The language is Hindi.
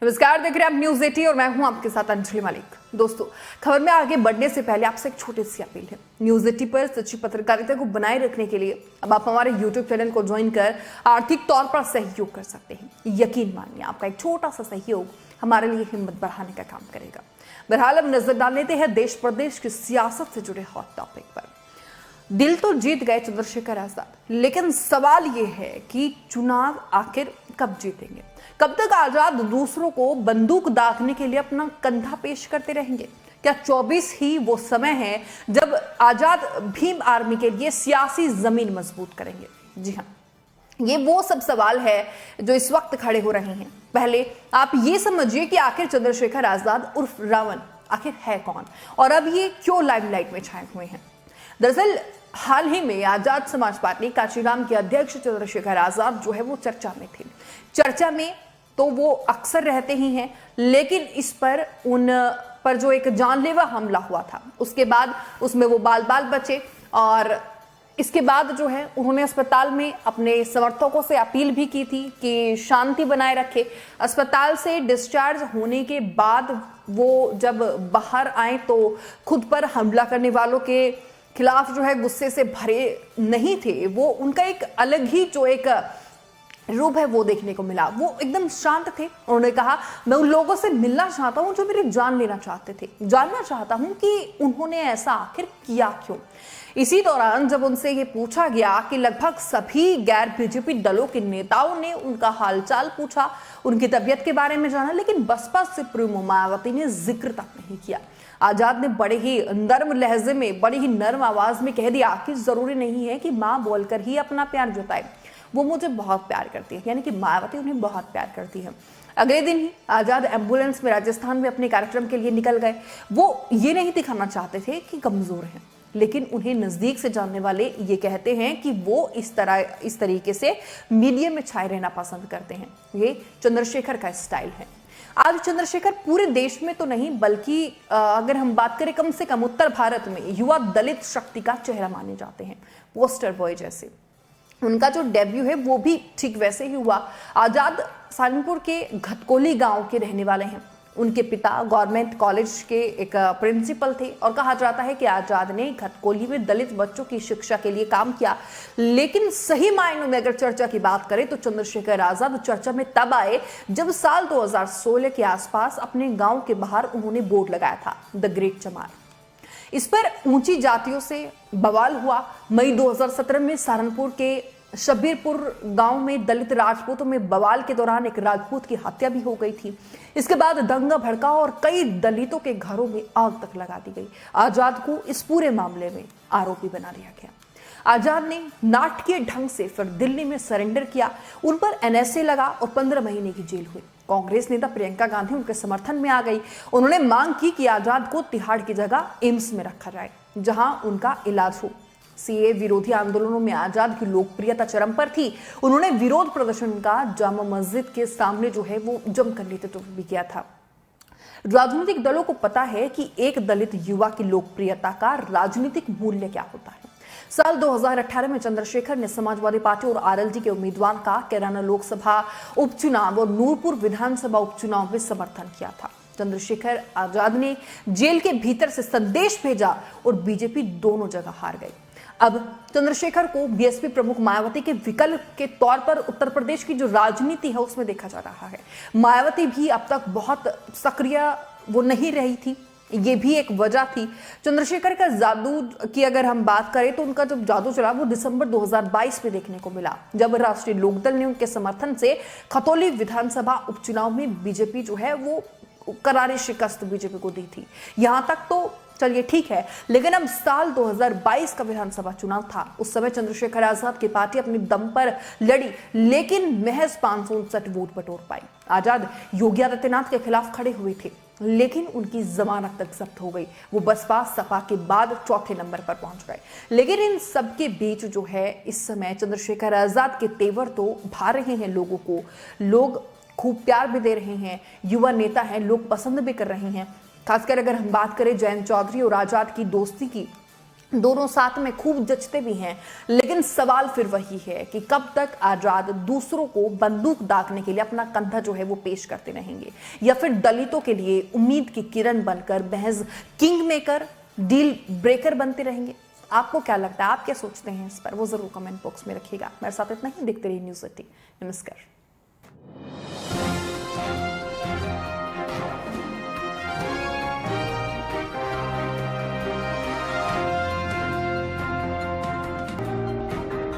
नमस्कार, देख रहे हैं आप न्यूज 80 और मैं हूं आपके साथ अंजलि मलिक। दोस्तों, खबर में आगे बढ़ने से पहले आपसे एक छोटी सी अपील है। न्यूज 80 पर सच्ची पत्रकारिता को बनाए रखने के लिए अब आप हमारे यूट्यूब चैनल को ज्वाइन कर आर्थिक तौर पर सहयोग कर सकते हैं। यकीन मानिए, आपका एक छोटा सा सहयोग हमारे लिए हिम्मत बढ़ाने का काम करेगा। बहरहाल अब नजर डाल लेते हैं देश प्रदेश की सियासत से जुड़े हॉट टॉपिक पर। दिल तो जीत गए चंद्रशेखर आजाद, लेकिन सवाल यह है कि चुनाव आखिर कब जीतेंगे? कब तक आजाद दूसरों को बंदूक दागने के लिए अपना कंधा पेश करते रहेंगे? क्या 24 ही वो समय है जब आजाद भीम आर्मी के लिए सियासी जमीन मजबूत करेंगे? जी हाँ, ये वो सब सवाल है जो इस वक्त खड़े हो रहे हैं। पहले आप ये समझिए कि आखिर चंद्रशेखर आजाद उर्फ रावण आखिर है कौन और अब ये क्यों लाइमलाइट में छाए हुए हैं। दरअसल हाल ही में आजाद समाज पार्टी कांचीराम के अध्यक्ष चंद्रशेखर आजाद जो है वो चर्चा में थे। चर्चा में तो वो अक्सर रहते ही हैं, लेकिन इस पर उन पर जो एक जानलेवा हमला हुआ था उसके बाद उसमें वो बाल बाल बचे और इसके बाद जो है उन्होंने अस्पताल में अपने समर्थकों से अपील भी की थी कि शांति बनाए रखे। अस्पताल से डिस्चार्ज होने के बाद वो जब बाहर आए तो खुद पर हमला करने वालों के खिलाफ जो है गुस्से से भरे नहीं थे। वो उनका एक अलग ही जो एक रूप है वो देखने को मिला। वो एकदम शांत थे। उन्होंने कहा, मैं उन लोगों से मिलना चाहता हूं जो मेरी जान लेना चाहते थे, जानना चाहता हूं कि उन्होंने ऐसा आखिर किया क्यों। इसी दौरान जब उनसे ये पूछा गया कि लगभग सभी गैर बीजेपी दलों के नेताओं ने उनका हालचाल पूछा, उनकी तबीयत के बारे में जाना, लेकिन बसपा सुप्रीमो मायावती ने जिक्र तक नहीं किया। आजाद ने बड़े ही नर्म लहजे में, बड़ी ही नर्म आवाज में कह दिया कि जरूरी नहीं है कि मां बोलकर ही अपना प्यार जताए, वो मुझे बहुत प्यार करती है, यानी कि मायावती उन्हें बहुत प्यार करती है। अगले दिन ही आजाद एम्बुलेंस में राजस्थान में अपने कार्यक्रम के लिए निकल गए। वो ये नहीं दिखाना चाहते थे कि कमजोर हैं, लेकिन उन्हें नजदीक से जानने वाले ये कहते हैं कि वो इस तरीके से मीडिया में छाए रहना पसंद करते हैं। ये चंद्रशेखर का स्टाइल है। आज चंद्रशेखर पूरे देश में तो नहीं, बल्कि अगर हम बात करें कम से कम उत्तर भारत में युवा दलित शक्ति का चेहरा माने जाते हैं, पोस्टर बॉय जैसे। उनका जो डेब्यू है वो भी ठीक वैसे ही हुआ। आजाद सहारनपुर के घटकोली गांव के रहने वाले हैं। उनके पिता गवर्नमेंट कॉलेज के एक प्रिंसिपल थे और कहा जाता है कि आजाद ने घटकोली में दलित बच्चों की शिक्षा के लिए काम किया। लेकिन सही मायनों में अगर चर्चा की बात करें तो चंद्रशेखर आजाद चर्चा में तब आए जब साल 2016 के आसपास अपने गांव के बाहर उन्होंने बोर्ड लगाया था, द ग्रेट चमार। इस पर ऊंची जातियों से बवाल हुआ। मई 2017 में सहारनपुर के शब्बीरपुर गांव में दलित राजपूतों में बवाल के दौरान एक राजपूत की हत्या भी हो गई थी। इसके बाद दंगा भड़का और कई दलितों के घरों में आग तक लगा दी गई। आजाद को इस पूरे मामले में आरोपी बना दिया गया। आजाद ने नाटकीय ढंग से फिर दिल्ली में सरेंडर किया। उन पर एनएसए लगा और 15 महीने की जेल हुई। कांग्रेस नेता प्रियंका गांधी उनके समर्थन में आ गई। उन्होंने मांग की कि आजाद को तिहाड़ की जगह एम्स में रखा जाए, जहां उनका इलाज हो। सीए विरोधी आंदोलनों में आजाद की लोकप्रियता चरम पर थी। उन्होंने विरोध प्रदर्शन का जामा मस्जिद के सामने जो है वो जमकर नेतृत्व भी किया था। राजनीतिक दलों को पता है कि एक दलित युवा की लोकप्रियता का राजनीतिक मूल्य क्या होता है। साल 2018 में चंद्रशेखर ने समाजवादी पार्टी और आरएलडी के उम्मीदवार का कैराना लोकसभा उपचुनाव और नूरपुर विधानसभा उपचुनाव में समर्थन किया था। चंद्रशेखर आजाद ने जेल के भीतर से संदेश भेजा और बीजेपी दोनों जगह हार गई। अब चंद्रशेखर को बीएसपी प्रमुख मायावती के विकल्प के तौर पर उत्तर प्रदेश की जो राजनीति है उसमें देखा जा रहा है। मायावती भी अब तक बहुत सक्रिय वो नहीं रही थी, ये भी एक वजह थी। चंद्रशेखर का जादू की अगर हम बात करें तो उनका जो जादू चला वो दिसंबर 2022 में देखने को मिला, जब राष्ट्रीय लोकदल ने उनके समर्थन से खतौली विधानसभा उपचुनाव में बीजेपी जो है वो करारी शिकस्त बीजेपी को दी थी। यहां तक तो चलिए ठीक है, लेकिन अब साल 2022 का विधानसभा चुनाव था। उस समय चंद्रशेखर आजाद की पार्टी अपने दम पर लड़ी, लेकिन महज 559 वोट बटोर पाई। आजाद योगी आदित्यनाथ के खिलाफ खड़े हुए थे, लेकिन उनकी जमानत तक जब्त हो गई। वो बसपा सपा के बाद चौथे नंबर पर पहुंच गए। लेकिन इन सबके बीच जो है इस समय चंद्रशेखर आजाद के तेवर तो भा रहे हैं लोगों को। लोग खूब प्यार भी दे रहे हैं, युवा नेता हैं, लोग पसंद भी कर रहे हैं। खासकर अगर हम बात करें जयंत चौधरी और आजाद की दोस्ती की, दोनों साथ में खूब जचते भी हैं, लेकिन सवाल फिर वही है कि कब तक आजाद दूसरों को बंदूक दागने के लिए अपना कंधा जो है वो पेश करते रहेंगे, या फिर दलितों के लिए उम्मीद की किरण बनकर महज किंग मेकर, डील ब्रेकर बनते रहेंगे। आपको क्या लगता है, आप क्या सोचते हैं इस पर, वो जरूर कमेंट बॉक्स में रखिएगा। मेरे साथ इतना ही, देखते रहिए न्यूज़ 18। नमस्कार।